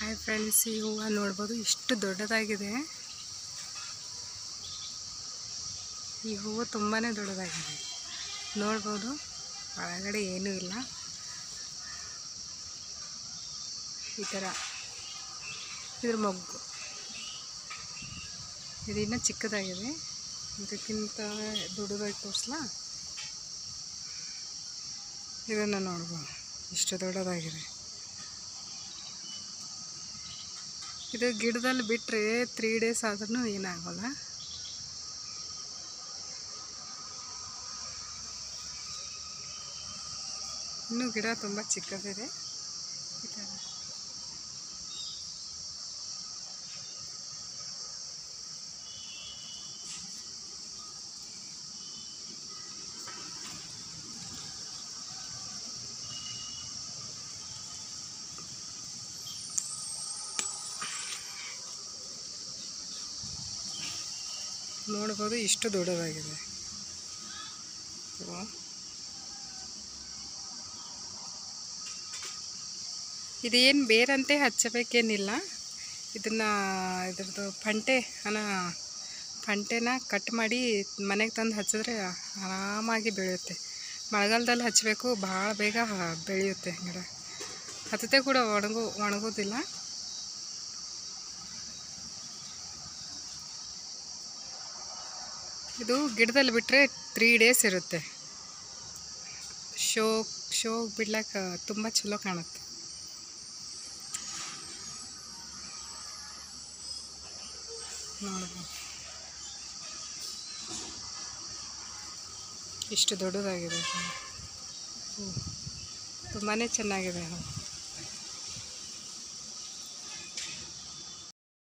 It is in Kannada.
ಹಾಯ್ ಫ್ರೆಂಡ್ಸ್, ಈ ಹೂವು ನೋಡ್ಬೋದು ಇಷ್ಟು ದೊಡ್ಡದಾಗಿದೆ. ಈ ಹೂವು ತುಂಬಾ ದೊಡ್ಡದಾಗಿದೆ ನೋಡ್ಬೋದು. ಒಳಗಡೆ ಏನೂ ಇಲ್ಲ. ಈ ಥರ ಇದ್ರ ಮೊಗ್ಗು ಇದು ಇನ್ನೂ ಚಿಕ್ಕದಾಗಿದೆ. ಇದಕ್ಕಿಂತ ದೊಡ್ಡದಾಗಿ ತೋರಿಸ್ಲಾ? ಇದನ್ನು ನೋಡ್ಬೋದು, ಇಷ್ಟು ದೊಡ್ಡದಾಗಿದೆ. ಇದು ಗಿಡದಲ್ಲಿ ಬಿಟ್ಟರೆ 3 ಡೇಸ್ ಆದ್ರೂ ಏನಾಗೋಲ್ಲ. ಇನ್ನೂ ಗಿಡ ತುಂಬ ಚಿಕ್ಕದಿದೆ. ಈ ಥರ ನೋಡ್ಬೋದು, ಇಷ್ಟು ದೊಡ್ಡದಾಗಿದೆ. ಇದೇನು ಬೇರಂತೆ ಹಚ್ಚಬೇಕೇನಿಲ್ಲ. ಇದ್ರದ್ದು ಫಂಟೆನ ಕಟ್ ಮಾಡಿ ಮನೆಗೆ ತಂದು ಹಚ್ಚಿದ್ರೆ ಆರಾಮಾಗಿ ಬೆಳೆಯುತ್ತೆ. ಮಳೆಗಾಲದಲ್ಲಿ ಹಚ್ಚಬೇಕು, ಭಾಳ ಬೇಗ ಬೆಳೆಯುತ್ತೆ ಗಿಡ. ಹತ್ತತೆ ಕೂಡ ಒಣಗೋದಿಲ್ಲ. ಇದು ಗಿಡದಲ್ಲಿ ಬಿಟ್ಟರೆ 3 ಡೇಸ್ ಇರುತ್ತೆ. ಶೋ ಬಿಡ್ಲಕ್ಕೆ ತುಂಬ ಚಲೋ ಕಾಣುತ್ತೆ. ನೋಡ್ಬೋದು, ಇಷ್ಟು ದೊಡ್ಡದಾಗಿದೆ. ತುಂಬಾ ಚೆನ್ನಾಗಿದೆ.